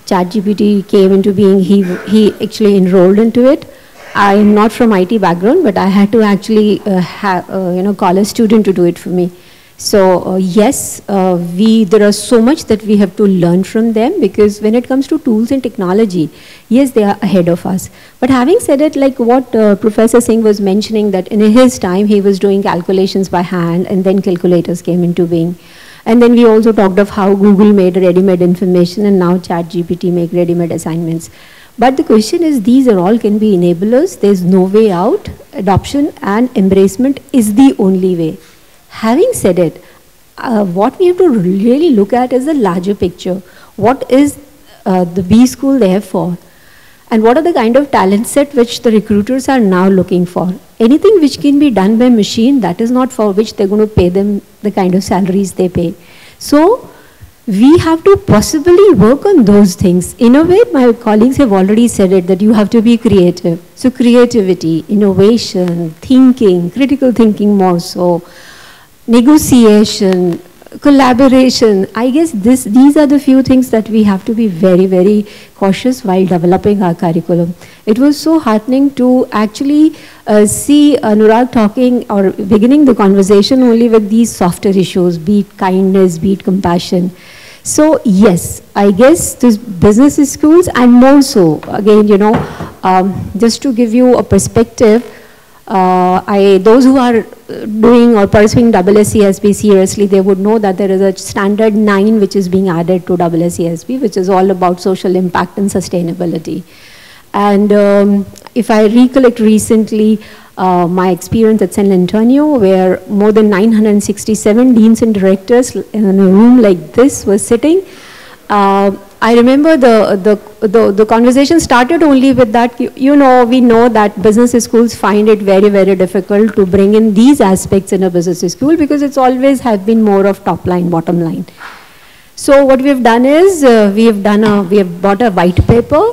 ChatGPT came into being, he actually enrolled into it. I am not from IT background, but I had to actually call a student to do it for me. So yes, there are so much that we have to learn from them, because when it comes to tools and technology, yes, they are ahead of us. But having said it, like what Professor Singh was mentioning, that in his time he was doing calculations by hand, and then calculators came into being. And then we also talked of how Google made ready-made information, and now ChatGPT make ready-made assignments. But the question is, these are all can be enablers. There's no way out. Adoption and embracement is the only way. Having said it, what we have to really look at is the larger picture. What is the B school there for? And what are the kind of talent set which the recruiters are now looking for? Anything which can be done by machine, that is not for which they're going to pay them the kind of salaries they pay. So we have to possibly work on those things. In a way, my colleagues have already said it, that you have to be creative. So creativity, innovation, thinking, critical thinking more so, negotiation, collaboration. I guess these are the few things that we have to be very, very cautious while developing our curriculum. It was so heartening to actually see Anurag talking or beginning the conversation only with these softer issues, be it kindness, be it compassion. So yes, I guess this business schools, and more so, again, you know, just to give you a perspective, those who are doing or pursuing SSCSB seriously, they would know that there is a standard 9 which is being added to SSCSB, which is all about social impact and sustainability. And if I recollect recently, my experience at San Antonio, where more than 967 deans and directors in a room like this were sitting, I remember the conversation started only with that, you know, we know that business schools find it very, very difficult to bring in these aspects in a business school because it's always have been more of top line, bottom line. So what we have done is, we have bought a white paper,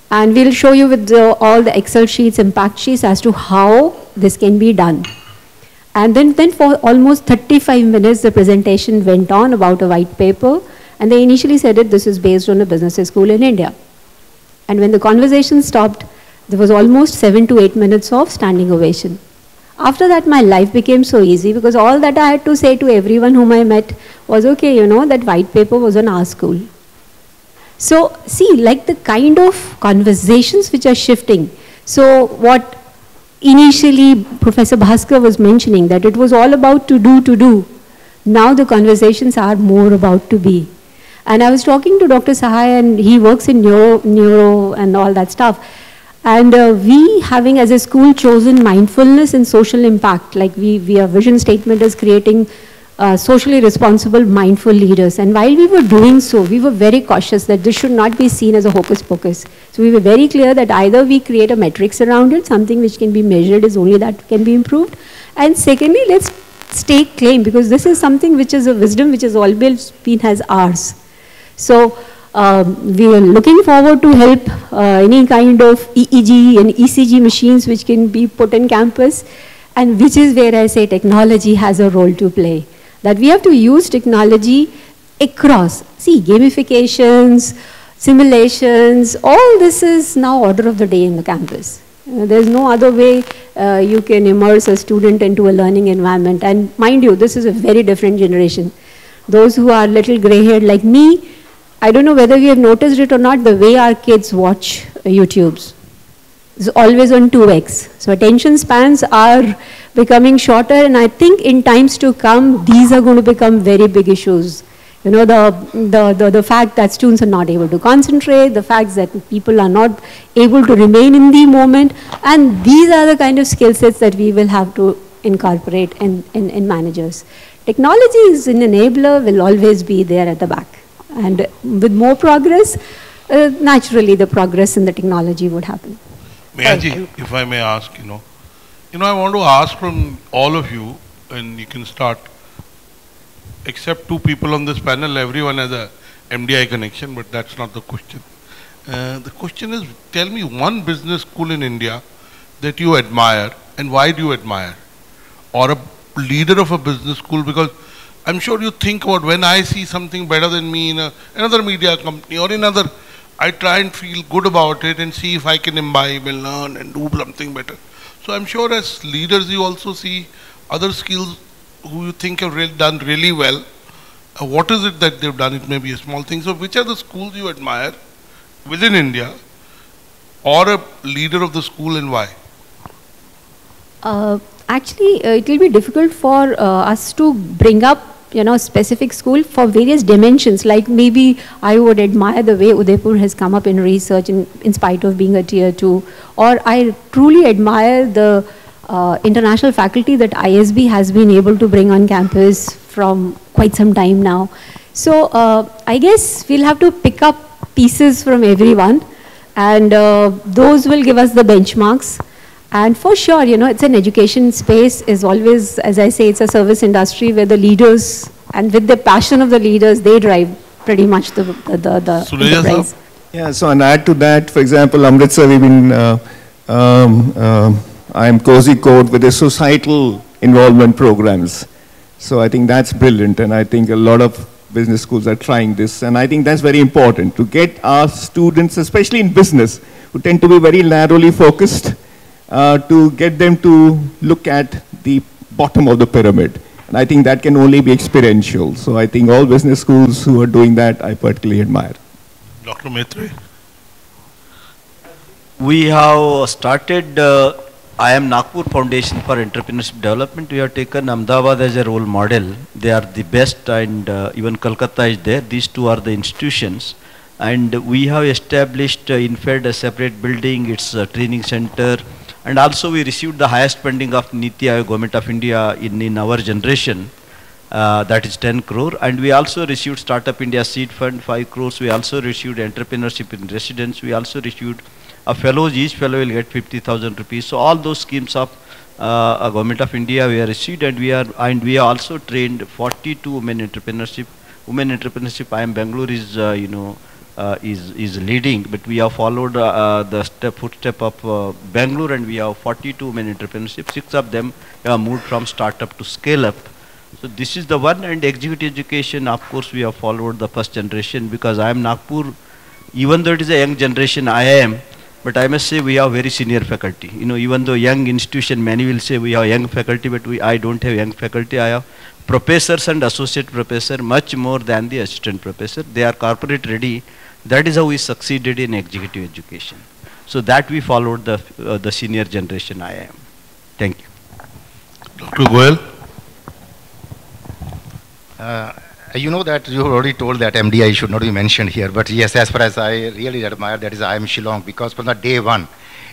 and we'll show you with all the Excel sheets, impact sheets as to how this can be done. And then for almost 35 minutes, the presentation went on about a white paper. And they initially said that this is based on a business school in India. And when the conversation stopped, there was almost 7 to 8 minutes of standing ovation. After that, my life became so easy because all that I had to say to everyone whom I met was, okay, you know, that white paper was on our school. So see, like the kind of conversations which are shifting. So what initially Professor Bhaskar was mentioning, that it was all about to do. Now the conversations are more about to be. And I was talking to Dr. Sahay, and he works in neuro and all that stuff. And we, having as a school chosen mindfulness and social impact, like our vision statement is creating socially responsible, mindful leaders. And while we were doing so, we were very cautious that this should not be seen as a hocus pocus. So we were very clear that either we create a metrics around it, something which can be measured is only that can be improved. And secondly, let's stake claim, because this is something which is a wisdom which has always been as ours. So we are looking forward to help any kind of EEG and ECG machines which can be put in campus, and which is where I say technology has a role to play. That we have to use technology across. See, gamifications, simulations, all this is now order of the day in the campus. There's no other way you can immerse a student into a learning environment. And mind you, this is a very different generation. Those who are little gray-haired like me, I don't know whether you have noticed it or not, the way our kids watch YouTubes. It's always on 2x. So attention spans are becoming shorter, and I think in times to come, these are going to become very big issues. You know, the fact that students are not able to concentrate, the fact that people are not able to remain in the moment, and these are the kind of skill sets that we will have to incorporate in managers. Technology is an enabler, will always be there at the back. And with more progress, naturally the progress in the technology would happen. Meha, if I may ask, I want to ask from all of you, and you can start. Except 2 people on this panel, everyone has a MDI connection, but that's not the question. The question is, tell me one business school in India that you admire, and why do you admire? Or a leader of a business school, because I'm sure you think about, when I see something better than me in another media company or in other, I try and feel good about it and see if I can imbibe and learn and do something better. So I'm sure as leaders you also see other skills who you think have done really well. What is it that they've done? It may be a small thing. So which are the schools you admire within India, or a leader of the school, and why? Actually, it will be difficult for us to bring up specific school for various dimensions. Like maybe I would admire the way Udaipur has come up in research in spite of being a tier 2, or I truly admire the international faculty that ISB has been able to bring on campus from quite some time now. So I guess we'll have to pick up pieces from everyone, and those will give us the benchmarks. And for sure, it's an education space, is always, as I say, it's a service industry where the leaders, and with the passion of the leaders, they drive pretty much the enterprise. Yeah, so and add to that, for example, Amritsar, we've been, I'm Cozy Code with the societal involvement programs. So I think that's brilliant, and I think a lot of business schools are trying this, and I think that's very important to get our students, especially in business, who tend to be very narrowly focused, to get them to look at the bottom of the pyramid. And I think that can only be experiential. So I think all business schools who are doing that, I particularly admire. Dr. Metri? We have started IIM Nagpur Foundation for Entrepreneurship Development. We have taken Ahmedabad as a role model. They are the best, and even Kolkata is there. These two are the institutions. And we have established in Fed a separate building, it's a training center. And also we received the highest funding of Niti Aayog, Government of India in our generation, that is 10 crore. And we also received Startup India Seed Fund, 5 crores. We also received Entrepreneurship in Residence. We also received a fellows, each fellow will get 50,000 rupees. So all those schemes of Government of India we are received, and we have also trained 42 women entrepreneurship. Women entrepreneurship, IIM Bangalore is, is leading, but we have followed the footstep of Bangalore, and we have 42 women entrepreneurship. 6 of them have moved from startup to scale up. So this is the one. And executive education, of course, we have followed the first generation, because IIM Nagpur, even though it is a young generation IIM, but I must say we have very senior faculty. Even though young institution, many will say we have young faculty, but I don't have young faculty. I have professors and associate professor, much more than the assistant professor. They are corporate ready. That is how we succeeded in executive education. So that we followed the senior generation IIM. Thank you. Dr. Goyal? You know that you already told that MDI should not be mentioned here, but yes, as far as I really admire, that is IIM Shillong, because from the day one,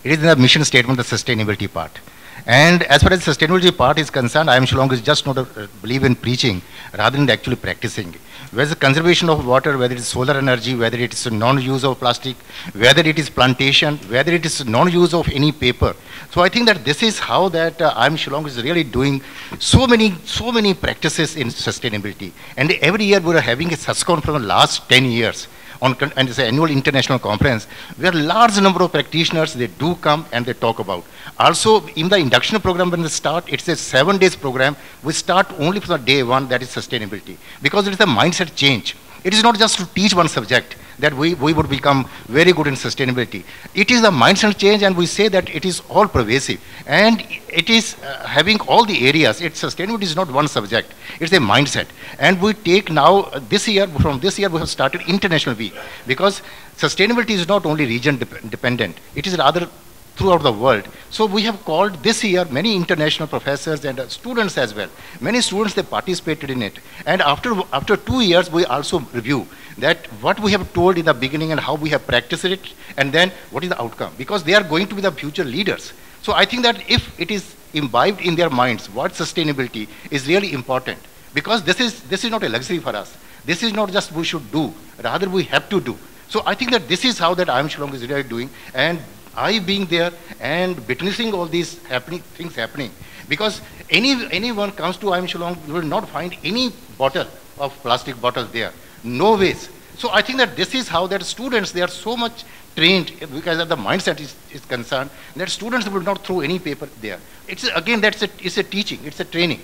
it is in the mission statement, the sustainability part. And as far as the sustainability part is concerned, IIM Shillong is just not believe in preaching, rather than actually practicing. Whereas the conservation of water, whether it is solar energy, whether it is non-use of plastic, whether it is plantation, whether it is non-use of any paper. So I think that this is how that IIM Shillong is really doing so many practices in sustainability. And every year we are having a SUSCON from the last 10 years. And it's an annual international conference where large number of practitioners, they do come and they talk about. Also in the induction program when they start, it's a 7 days program. We start only from the day one, that is sustainability. Because it is a mindset change. It is not just to teach one subject that we would become very good in sustainability. It is a mindset change, and we say that it is all pervasive. And it is having all the areas. Sustainability is not one subject. It's a mindset. And we take now, from this year we have started International Week. Because sustainability is not only region dependent. It is rather throughout the world. So we have called this year many international professors and students as well. Many students, they participated in it. And after 2 years, we also review that what we have told in the beginning and how we have practiced it, and then what is the outcome. Because they are going to be the future leaders. So I think that if it is imbibed in their minds, what sustainability is really important. Because this is not a luxury for us. This is not just we should do, rather we have to do. So I think that this is how that IIM Shillong is really doing. And I being there and witnessing all these things happening, because anyone comes to IIM Shillong, you will not find any bottle of plastic bottles there, no waste. So I think that this is how that students, they are so much trained, because of the mindset is concerned, that students will not throw any paper there. It's again, it's a teaching, it's a training.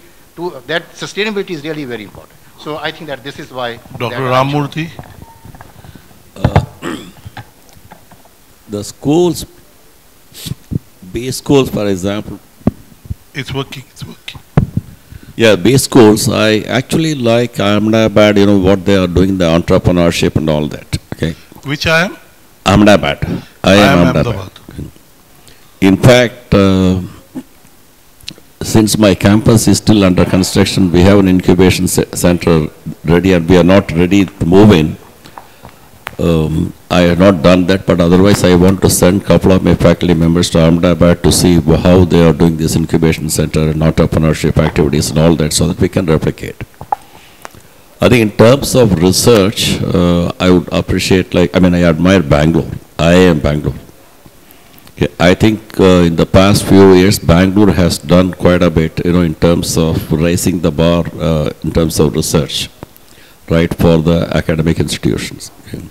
That sustainability is really very important. So I think that this is why. Dr. Ramamoorthy? The schools, base schools, for example. It's working. Yeah, base schools, I actually like Ahmedabad, what they are doing, the entrepreneurship and all that. Okay. Which IIM? Ahmedabad. IIM Ahmedabad. In fact, since my campus is still under construction, we have an incubation center ready and we are not ready to move in. I have not done that, but otherwise I want to send a couple of my faculty members to Ahmedabad to see how they are doing this incubation center and entrepreneurship activities and all that so that we can replicate. I think in terms of research, I would appreciate, I admire Bangalore. I am Bangalore. Okay, I think in the past few years, Bangalore has done quite a bit, in terms of raising the bar in terms of research, right, for the academic institutions. Okay.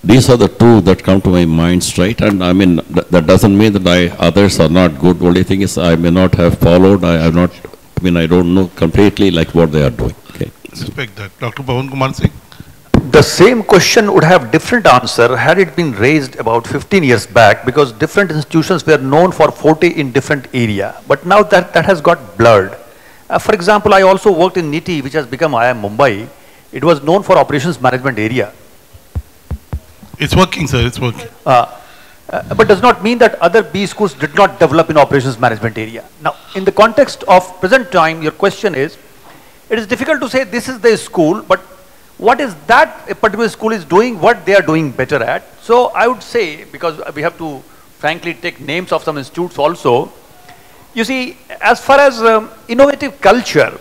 These are the two that come to my mind straight, and that doesn't mean that others are not good. Only thing is I may not have followed, I don't know completely what they are doing. Okay. Respect that. Dr. Pawan Kumar Singh. The same question would have different answer had it been raised about 15 years back, because different institutions were known for forte in different area. But now that has got blurred. For example, I also worked in NITI, which has become IIM Mumbai. It was known for operations management area. It's working, sir, it's working. But does not mean that other B schools did not develop in operations management area. Now, in the context of present time, your question is, it is difficult to say this is the school, but what is that a particular school is doing, what they are doing better at. So I would say, because we have to frankly take names of some institutes also, you see, as far as innovative culture,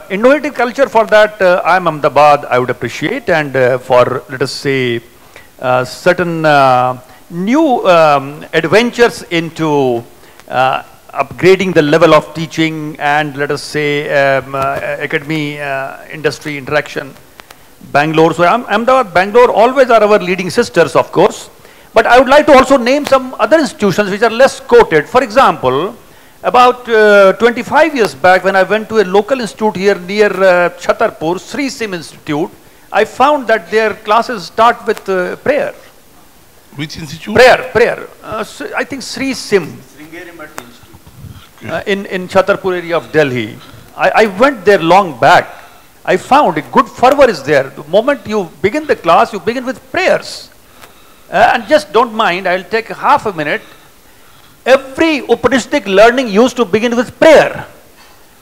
innovative culture for that, I am Ahmedabad, I would appreciate, and for, let us say, certain new adventures into upgrading the level of teaching and, let us say, academy industry interaction. Bangalore, so Ahmedabad, Bangalore always are our leading sisters, of course. But I would like to also name some other institutions which are less quoted. For example, about 25 years back, when I went to a local institute here near Chhatarpur, Sri Sim Institute, I found that their classes start with prayer. Which institute? Prayer. I think Sri Sim. In Chhatarpur area of Delhi. I went there long back. I found a good fervor is there. The moment you begin the class, you begin with prayers. And just don't mind, I'll take half a minute. Every Upanishadic learning used to begin with prayer.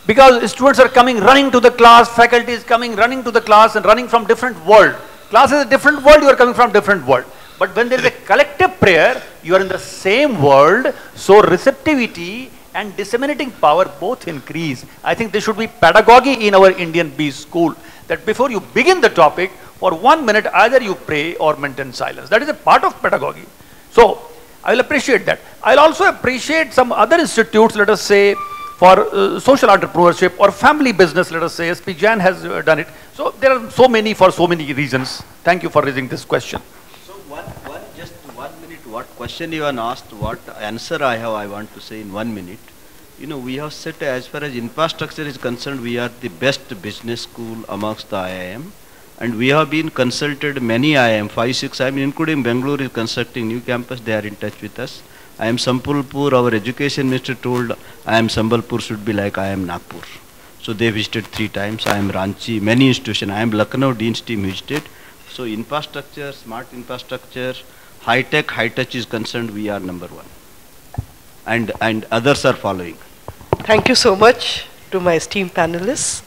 Because students are coming running to the class, faculty is coming running to the class and running from different world. Class is a different world, you are coming from different world. But when there is a collective prayer, you are in the same world, so receptivity and disseminating power both increase. I think there should be pedagogy in our Indian B school, that before you begin the topic, for 1 minute either you pray or maintain silence. That is a part of pedagogy. So I will appreciate that. I will also appreciate some other institutes, let us say, for social entrepreneurship or family business, let us say, SP Jain has done it. So there are so many for so many reasons. Thank you for raising this question. So just 1 minute, what question you have asked, what answer I have, I want to say in 1 minute. We have said as far as infrastructure is concerned, we are the best business school amongst the IIM. And we have been consulted many IIM, 5, 6 IIM, including Bangalore is constructing new campus, they are in touch with us. IIM Sambalpur, our education minister told IIM Sambalpur should be like IIM Nagpur. So they visited 3 times, IIM Ranchi, many institutions, IIM Lucknow, Dean's team visited. So infrastructure, smart infrastructure, high-tech, high-touch is concerned, we are number 1. And others are following. Thank you so much to my esteemed panelists.